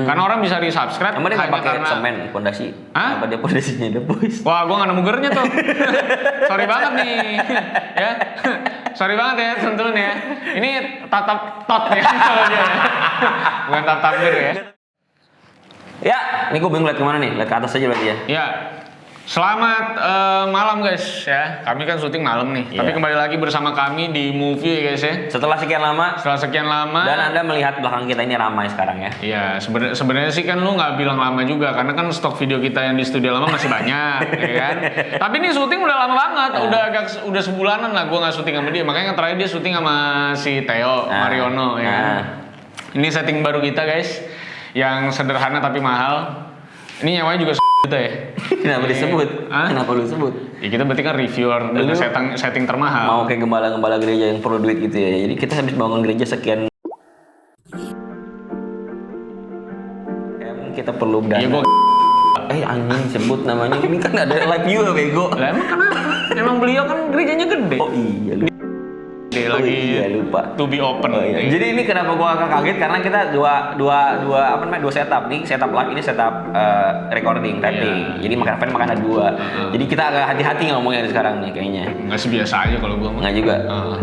Karena orang bisa di-subscribe Emang dia nggak hanya pakai karena semen fondasi? Hah? Apa dia fondasinya The Boys? wah, gue nggak nemu gernya tuh. Sorry banget nih, ya. Sorry banget ya, teman-teman ya. Ini tatap tot ya, kalau dia ya. Bukan tatap ger ya. Ya, ini gue bingung lihat kemana nih? Lihat ke atas aja berarti ya. Ya, selamat malam guys ya. Kami kan syuting malam nih. Iya. Tapi kembali lagi bersama kami di movie ya guys ya. Setelah sekian lama, Setelah sekian lama. dan Anda melihat belakang kita ini ramai sekarang ya. Iya, sebenarnya sih kan lu nggak bilang lama juga karena kan stok video kita yang di studio lama masih banyak, ya kan. Tapi ini syuting udah lama banget, udah sebulanan lah gue nggak syuting sama dia. Makanya yang terakhir dia syuting sama si Theo Mariono, ya kan. Ini setting baru kita guys, yang sederhana tapi mahal. Ini nyawanya juga juta ya. Kenapa disebut? Hah? Kenapa lu sebut? Ya kita berarti kan reviewer dengan setting termahal. Mau kayak gembala-gembala gereja yang perlu duit gitu ya. Jadi kita habis bangun gereja sekian. Kita perlu dana. Iya, Anjing sebut namanya. Ini kan ada live juga bego. Lah emang kenapa? Emang beliau kan gerejanya gede. Oh iya lu. Dia lagi iya, lupa. to be open. Oh, iya. Jadi ini kenapa gua agak kaget karena kita dua setup nih, setup live ini setup recording typing. Jadi makan ada dua. Jadi kita agak hati-hati ngomongnya sekarang nih kayaknya. Nggak sebiasa aja kalau gua. Nggak juga.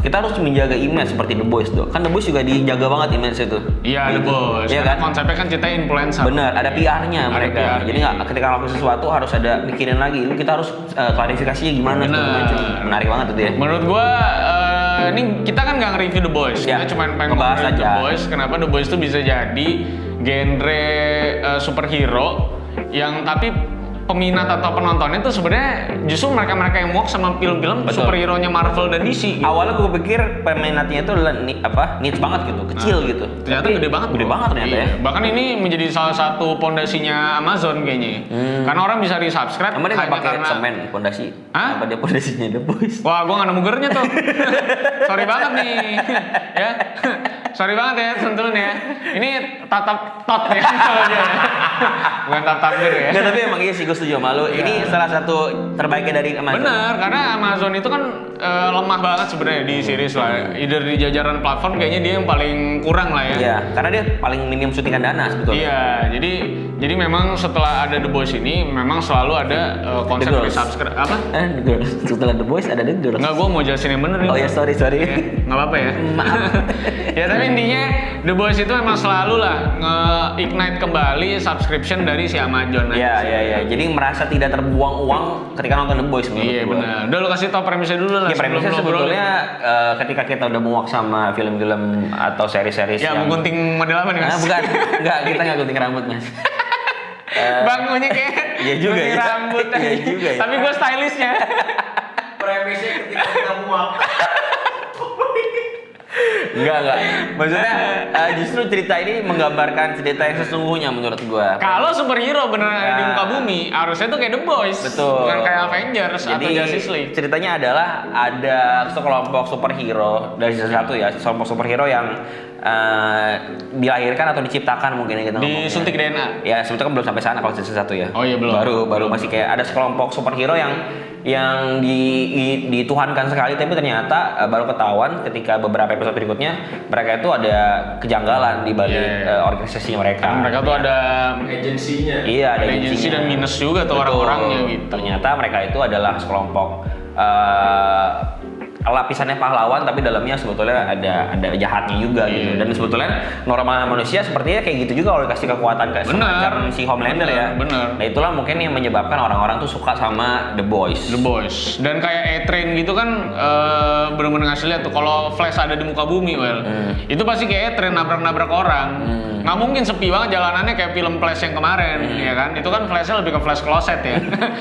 Kita harus menjaga image seperti The Boys tuh. Kan The Boys juga dijaga banget image itu. Iya, The Boys. Iya kan? Konsepnya kan ceritanya influencer. Bener, ada PR-nya Ada mereka. PR-nya. Jadi nggak ketika ngelakuin sesuatu harus ada mikirin lagi. Kita harus klarifikasinya gimana segala macam. Menarik banget tuh dia. Menurut gua ini kita kan nggak nge-review The Boys, Ya, kita cuma pengen ngebahas ngomongin The aja. Boys. Kenapa The Boys itu bisa jadi genre superhero yang tapi peminat atau penontonnya itu sebenarnya justru mereka-mereka yang muak sama film-film Betul. superhero-nya Marvel dan DC. Awalnya gue pikir peminatnya itu adalah niche banget gitu, kecil gitu. Ternyata Tapi gede banget. Gede bro. banget ternyata Iya. ya. Bahkan ini menjadi salah satu pondasinya Amazon kayaknya. Karena orang bisa di-subscribe Emang dia nggak hanya pakai karena semen fondasi? Hah? Apa dia fondasinya The Boys? wah, gua nggak nemu gernya tuh. Sorry banget nih, ya. Sorry banget ya, teman-teman ya. Ini tatap tot ya, kalau dia ya. Bukan tatap ger ya. Nggak, tapi emang iya sih gue setuju sama lu. Ini salah satu terbaiknya dari Amazon. Bener, karena Amazon itu kan lemah banget sebenarnya di series lah. Either di jajaran platform kayaknya dia yang paling kurang lah ya. Iya, karena dia paling minim syutingan dana sebetulnya. Iya, jadi memang setelah ada The Boys ini memang selalu ada konsep The di Girls. subscribe apa? The Girls. Setelah The Boys ada The Girls. Enggak, gua mau jelasin yang bener Oh nih. ya, sorry. Ya, nggak apa-apa ya. Maaf. Ya tapi intinya The Boys itu memang selalu lah nge-ignite kembali subscription dari si Amazon. Iya. Jadi merasa tidak terbuang uang ketika nonton The Boys menurut Iya gua. benar. Udah lu kasih tau premisnya dulu lah. Ya premisnya sebelum ngobrol. sebetulnya ketika kita udah muak sama film-film atau seri-seri Ya yang... menggunting model apa nih mas? bukan. Enggak, kita nggak gunting rambut mas. Bangunnya kayak Iya juga gunting ya. rambut. Iya juga ya. Tapi gue stylishnya. Premisnya ketika kita muak. Enggak. Maksudnya justru cerita ini menggambarkan cerita yang sesungguhnya menurut gua. Kalau superhero beneran ada di muka bumi, harusnya tuh kayak The Boys. Betul. Bukan kayak Avengers atau Jadi Justice League. ceritanya adalah ada sekelompok superhero dari season 1 ya, sekelompok superhero yang dilahirkan atau diciptakan mungkin ya kita ngomongnya. Disuntik DNA. Ya sebetulnya kan belum sampai sana kalau season 1 ya. Oh iya, belum. Baru masih kayak ada sekelompok superhero yang dituhankan sekali, tapi ternyata baru ketahuan ketika beberapa episode berikutnya mereka itu ada kejanggalan di balik organisasi mereka. Karena mereka tuh ada agensinya. Iya, ada agensi agensinya. dan minus juga tuh Betul. orang-orangnya gitu. Ternyata mereka itu adalah sekelompok lapisannya pahlawan, tapi dalamnya sebetulnya ada jahatnya juga gitu. Dan sebetulnya normal manusia sepertinya kayak gitu juga kalau dikasih kekuatan kayak semacam si Homelander ya. Bener. Nah itulah mungkin yang menyebabkan orang-orang tuh suka sama The Boys. The Boys. Dan kayak A-Train gitu kan bener-bener ngasih lihat tuh kalau Flash ada di muka bumi, itu pasti kayak A-Train nabrak-nabrak orang. Nggak mungkin sepi banget jalanannya kayak film Flash yang kemarin, ya kan? Itu kan Flashnya lebih ke Flash Closet ya.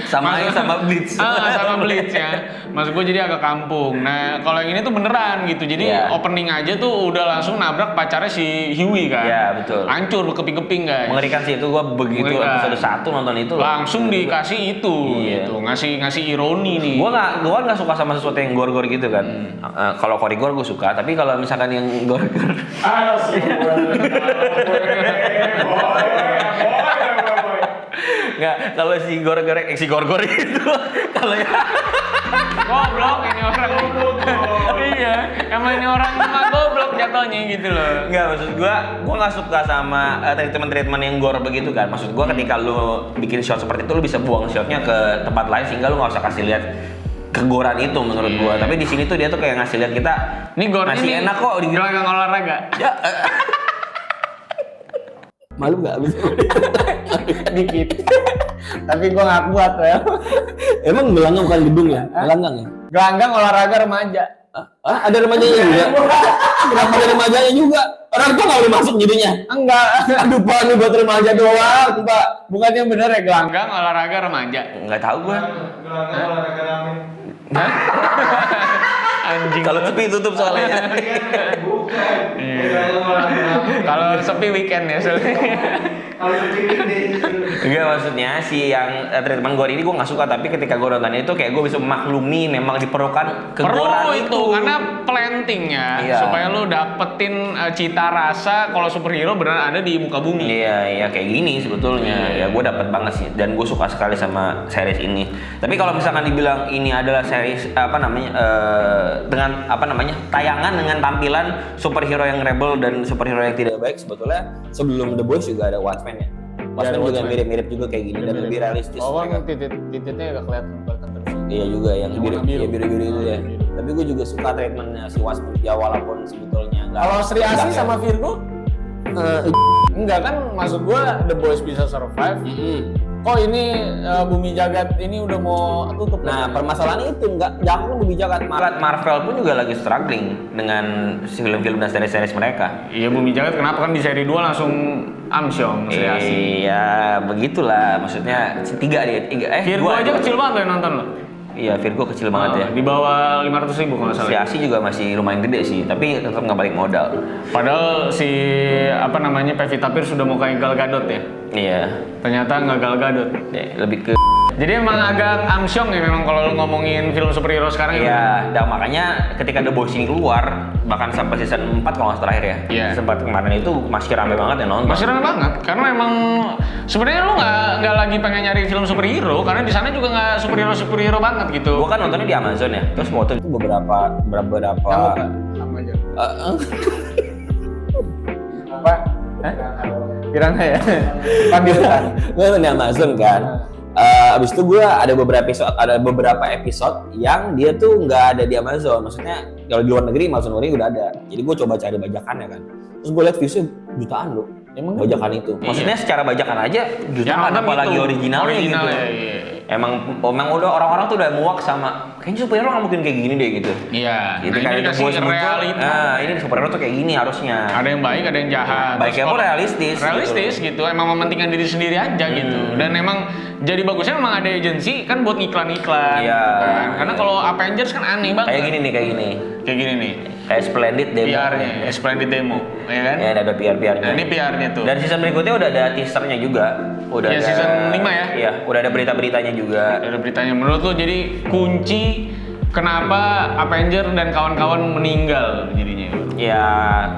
sama Blitz. Sama Blitz ya. Maksud gue jadi agak kampung. Nah, kalau yang ini tuh beneran gitu. Jadi opening aja tuh udah langsung nabrak pacarnya si Huey kan. Iya, betul. Hancur berkeping-keping guys. Mengerikan sih itu, gua begitu Mengerikan. episode 1 nonton itu Langsung dikasih itu Iya. gitu. Ngasih ironi nih. Gua nggak suka sama sesuatu yang gore-gore gitu kan. Kalau korigor gue suka, tapi kalau misalkan yang gore-gore nggak, kalau si gore-gore itu kalau ya Goblok ini orang. Iya, emang ini orang mah goblok. jatuhnya gitu loh. Enggak, maksud gua nggak suka sama treatment yang gore begitu kan. Maksud gua ketika lu bikin shot seperti itu lu bisa buang shotnya ke tempat lain sehingga lu nggak usah kasih lihat kegoran itu menurut gua. Tapi di sini tuh dia tuh kayak ngasih lihat kita Ini gore masih ini enak kok di gelanggang olahraga. ya. Malu nggak abis? Dikit. Tapi gua nggak kuat ya. Emang gelanggang bukan gedung ya? Gelanggang ya? Gelanggang olahraga remaja. Ah, ada remajanya juga? Kenapa ada remajanya juga? Orang tua nggak boleh masuk jadinya? Enggak. Aduh Pak, ini buat remaja doang Pak. Bukannya bener ya gelanggang olahraga remaja. Nggak tahu gua. Anjing. Kalau sepi tutup soalnya. Iya. Kalau sepi weekend ya soalnya. Enggak, maksudnya si yang treatment gore ini gue nggak suka, tapi ketika gue nonton itu kayak gue bisa memaklumi memang diperlukan kegoran Perlu itu karena plantingnya Iya. supaya lu dapetin cita rasa kalau superhero beneran ada di muka bumi. Iya kayak gini sebetulnya. Ya gue dapet banget sih dan gue suka sekali sama series ini. Tapi kalau misalkan dibilang ini adalah series dengan tayangan dengan tampilan superhero yang rebel dan superhero yang tidak baik, sebetulnya sebelum The Boys juga ada Watchmen ya. Watchmen juga Watchmen. mirip-mirip juga kayak gini dan lebih realistis. Bawang mereka. titiknya agak kelihatan terus. Iya juga yang Yang warna biru. biru-biru itu ya. Biru. Tapi gue juga suka treatmentnya si Watchmen ya walaupun sebetulnya enggak. Kalau Sri Asih enggak, sama ya. Virgo enggak kan, maksud gua The Boys bisa survive. Kok ini bumi jagat ini udah mau tutup? Nah, permasalahannya itu jangan lebih jagat. Marvel pun juga lagi struggling dengan film-film dan series-series mereka. Iya, bumi jagat kenapa kan di seri 2 langsung amsyong Sri Asih. Iya, begitulah. Maksudnya tiga. Virgo dua. aja kecil banget loh yang nonton loh. Iya, Virgo kecil banget ya. Di bawah 500.000 kalau nggak Si salah. Asi juga masih lumayan gede sih, tapi tetap nggak balik modal. Padahal si Pevita Pierce sudah mau kayak Gal Gadot ya. Iya, Ternyata nggak Gal Gadot. lebih ke. Jadi emang agak amsyong ya memang kalau lu ngomongin film superhero sekarang ya. Iya, dan makanya ketika The Boys ini keluar, bahkan sampai season 4 kalau nggak salah terakhir ya. Iya. Sempat kemarin itu masih rame banget yang nonton. Masih rame banget karena memang sebenarnya lu nggak lagi pengen nyari film superhero karena di sana juga nggak superhero banget gitu. Gua kan nontonnya di Amazon ya, terus waktu itu beberapa Sama aja. Apa? Piranha ya? Panggilan. Gue nonton di Amazon kan. Abis itu gue ada beberapa episode yang dia tuh nggak ada di Amazon. Maksudnya kalau di luar negeri Amazon luar negeri udah ada. Jadi gue coba cari bajakannya kan. Terus gue liat viewsnya jutaan loh. Emang bajakan itu. maksudnya secara bajakan aja jutaan, apalagi originalnya gitu. Iya. Emang udah orang-orang tuh udah muak sama kayaknya superhero nggak mungkin kayak gini deh gitu. Iya. Gitu Nah, kayak ini The dikasih Boys muncul, realita. nah ini superhero tuh kayak gini harusnya. Ada yang baik, ada yang jahat. Baiknya Terus pun kalau- realistis gitu. Emang mementingkan diri sendiri aja gitu. Dan emang jadi bagusnya memang ada agensi kan buat iklan-iklan. Iya. Gitu kan. Karena kalau Avengers kan aneh banget. Kayak gini. Kayak gini nih. Kayak Splendid demo. PR-nya, Splendid Demo, ya kan? Ya ada PR-nya. Nah, ini PR-nya tuh. Dan season berikutnya udah ada teasernya juga. Udah Ya, ada season 5 ya? Iya, udah ada berita-beritanya juga. Ada beritanya. Menurut lo jadi kunci kenapa Avenger dan kawan-kawan meninggal jadinya? Ya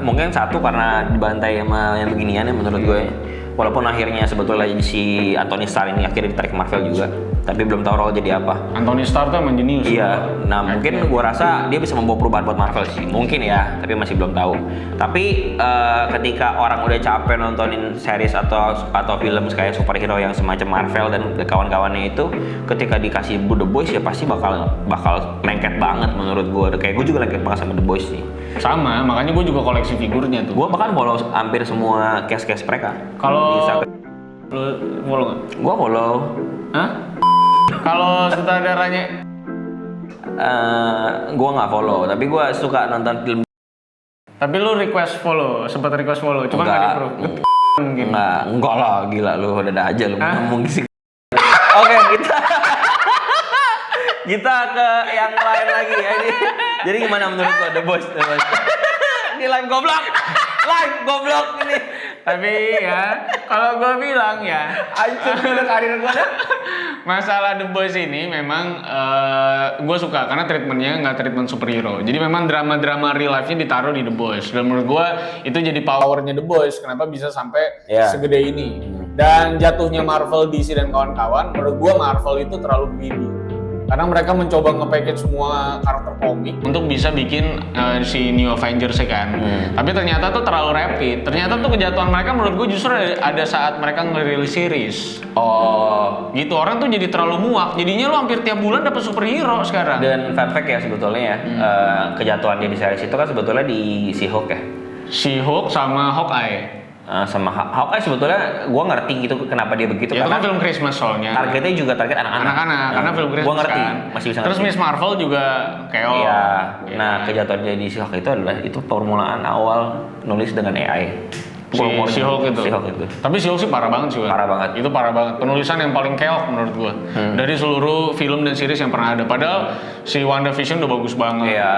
mungkin satu karena dibantai sama yang beginian ya menurut gue. Walaupun akhirnya sebetulnya si Anthony Starr ini akhirnya ditarik ke Marvel juga, tapi belum tahu role jadi apa. Anthony Starr tuh emang jenius. Iya, nah mungkin gue rasa dia bisa membawa perubahan buat Marvel sih, mungkin ya, tapi masih belum tahu. Tapi ketika orang udah capek nontonin series atau film kayak superhero yang semacam Marvel dan kawan-kawannya itu, ketika dikasih The Boys ya pasti bakal lengket banget menurut gue. Kayak gue juga lengket banget sama The Boys sih. Sama, makanya gue juga koleksi figurnya tuh. Gue bahkan follow hampir semua cast mereka. Kalau Bisa. lo follow nggak? Gue follow. Hah? Kalau sutradaranya Gue nggak follow, tapi gue suka nonton film. tapi lu request follow, sempat request follow, cuma nggak Enggak. di-approve. Mungkin. Enggak lah, gila lu udah ada aja lu Hah? ngomong sih. Oke, kita ke yang lain lagi ya ini. Jadi gimana menurut lo The Boys? Ini live goblok ini. Tapi ya, kalau gue bilang ya, Hancur udah karir gue dah. masalah The Boys ini memang gue suka karena treatmentnya nggak treatment superhero. Jadi memang drama-drama real life-nya ditaruh di The Boys. Dan menurut gue itu jadi powernya The Boys. Kenapa bisa sampai Iya. segede ini? Dan jatuhnya Marvel, DC dan kawan-kawan, menurut gue Marvel itu terlalu greedy. Karena mereka mencoba nge-package semua karakter komik untuk bisa bikin si New Avengers ya kan. Tapi ternyata tuh terlalu rapid. Ternyata tuh kejatuhan mereka menurut gue justru ada saat mereka ngerilis series. Oh. Gitu, orang tuh jadi terlalu muak. Jadinya lu hampir tiap bulan dapat superhero sekarang. Dan fun fact ya sebetulnya ya, kejatuhan dia di series itu kan sebetulnya di She-Hulk ya. She-Hulk sama Hawkeye. Sama Hawkeye sebetulnya gue ngerti gitu kenapa dia begitu, Ya, itu karena kan film Christmas soalnya. targetnya juga target anak-anak. Anak-anak, karena film Christmas Gue ngerti, kan. masih bisa Terus ngerti. Miss Marvel juga keok. Iya. Iya. Nah, kejatuhan dia di She-Hulk itu adalah itu permulaan awal nulis dengan AI. She-Hulk itu. She-Hulk itu. Tapi She-Hulk sih parah banget sih, Wan. Parah banget. Itu parah banget. Penulisan yang paling keok menurut gua. Dari seluruh film dan series yang pernah ada. Padahal si WandaVision udah bagus banget. Iya.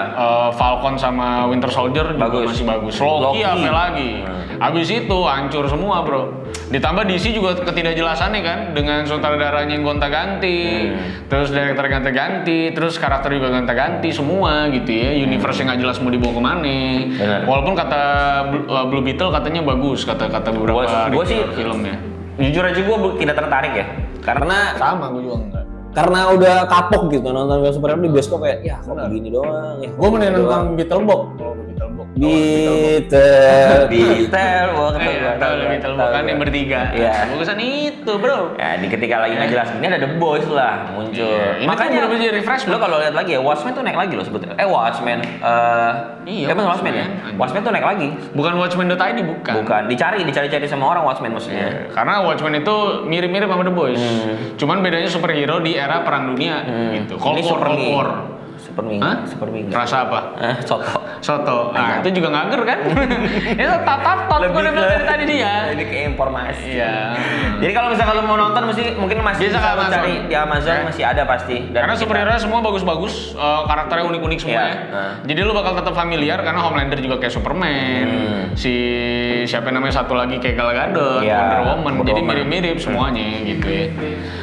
Falcon sama Winter Soldier juga Bagus. masih bagus. Loki apa lagi? Abis itu hancur semua, bro. Ditambah DC juga ketidakjelasannya kan, dengan sutradaranya yang gonta-ganti, terus direktur ganti-ganti, terus karakter juga gonta-ganti semua gitu ya. Universe yang nggak jelas mau dibawa kemana. Benar. Walaupun kata Blue Beetle katanya bagus, kata beberapa Gua sih filmnya. jujur aja gue tidak tertarik ya, karena Sama, gue juga enggak. Karena udah kapok gitu nonton film superhero di bioskop kayak ya kok begini doang ya. Gue mending doang. nonton Beetlebox. Kalau Beetlebox. Beetlebox kan yang bertiga. Iya. Bagusan itu, bro. ya di ketika lagi ngejelasin ini ada The Boys lah muncul. Iya, ini Makanya kan bener-bener refreshment. lo kalau lihat lagi ya Watchmen tuh naik lagi loh sebetulnya. Watchmen. Iya, Bukan Watchmen ya. Watchmen. Watchmen tuh naik lagi. Bukan Watchmen.id, bukan. Bukan, dicari sama orang Watchmen maksudnya. Iya, karena Watchmen itu mirip-mirip sama The Boys. Cuman bedanya superhero di era perang dunia gitu. Ini Cold War. Hah? Superming. Rasa apa? Soto. Soto. Nah, itu juga ngager kan? Itu tot gue udah bilang dari tadi dia. Lebih ke informasi. Iya. Jadi kalau misalkan lo mau nonton mungkin masih Bisa bisa ke lo Amazon. cari di Amazon, Ya. masih ada pasti. Dan Karena kita- superhero semua bagus-bagus, karakternya unik-unik semua Iya. ya. Nah. Jadi lu bakal tetap familiar karena Homelander juga kayak Superman, si siapa namanya satu lagi kayak Gal Gadot, Iya, Wonder Woman. Wonder Jadi Woman. mirip-mirip semuanya gitu ya.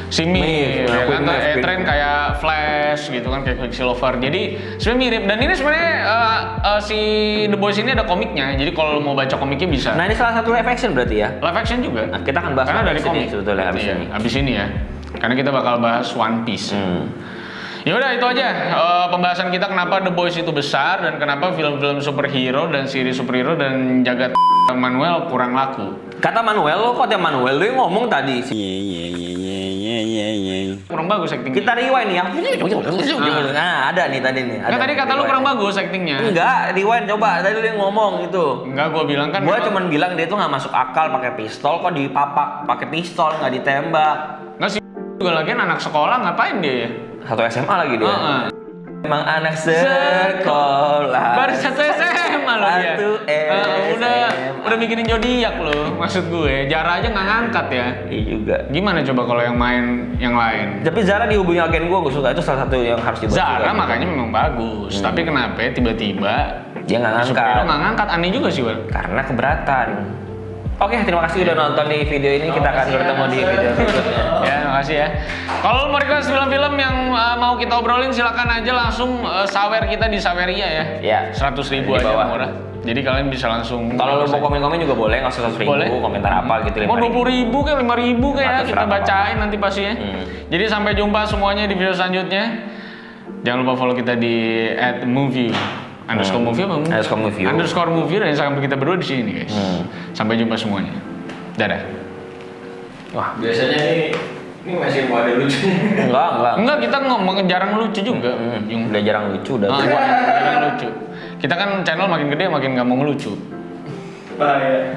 Si Mir, ya kan, Tren kayak Flash gitu kan, kayak Quicksilver. Jadi sebenarnya mirip. Dan ini sebenarnya si The Boys ini ada komiknya. Jadi kalau lu mau baca komiknya bisa. Nah, ini salah satu live action berarti ya. Live action juga. Nah, kita akan bahas Karena live dari action komik ini sebetulnya abis Iya, ini. abis ini ya. Karena kita bakal bahas One Piece. Ya udah itu aja pembahasan kita kenapa The Boys itu besar dan kenapa film-film superhero dan series superhero dan jagat Manuel kurang laku. Kata Manuel, lo kok yang Manuel lo yang ngomong tadi. Kurang bagus actingnya. Kita rewind ya. Nah, ada nih tadi nih. Enggak, tadi kata lu kurang bagus actingnya. Enggak, rewind coba. Tadi lo yang ngomong itu. Enggak, gua bilang kan. Gua cuman bilang dia tuh nggak masuk akal pakai pistol, kok dipapak pakai pistol nggak ditembak. Enggak sih juga lagian anak sekolah ngapain dia? Satu SMA lagi dia. Heeh. Emang anak sekolah. Baru satu SMA loh dia. Satu SMA. Udah bikinin zodiak loh. Maksud gue, Jara aja nggak ngangkat ya. Iya juga. Gimana coba kalau yang main yang lain? Tapi Zara dihubungi agen gue suka, itu salah satu yang harus dibahas. Zara juga. makanya memang bagus, tapi kenapa ya tiba-tiba Dia nggak ngangkat. superhero nggak ngangkat, aneh juga sih, Wan. Karena keberatan. Oke, terima kasih udah nonton di video ini. Kita akan bertemu di video berikutnya. Ya, makasih ya. Kalau mau request film-film yang mau kita obrolin, silakan aja langsung sawer kita di Saweria ya. Ya. 100.000 Di aja bawah. murah. Jadi kalian bisa langsung. Kalau lo mau komen-komen juga boleh, nggak usah 100.000, Boleh. komentar apa gitu. Mau 20.000 kayak 5.000 kayak Atau kita berapa. bacain nanti pasti ya. Jadi sampai jumpa semuanya di video selanjutnya. Jangan lupa follow kita di @movie _movie apa? _movie. _movie dan Instagram kita berdua di sini guys. Sampai jumpa semuanya. Dadah. Wah, Biasanya ini masih mau ada lucunya. enggak. Enggak, kita ngomong jarang lucu juga. Udah jarang lucu, udah tua. Jarang lucu. Kita kan channel makin gede makin nggak mau ngelucu. Bahaya.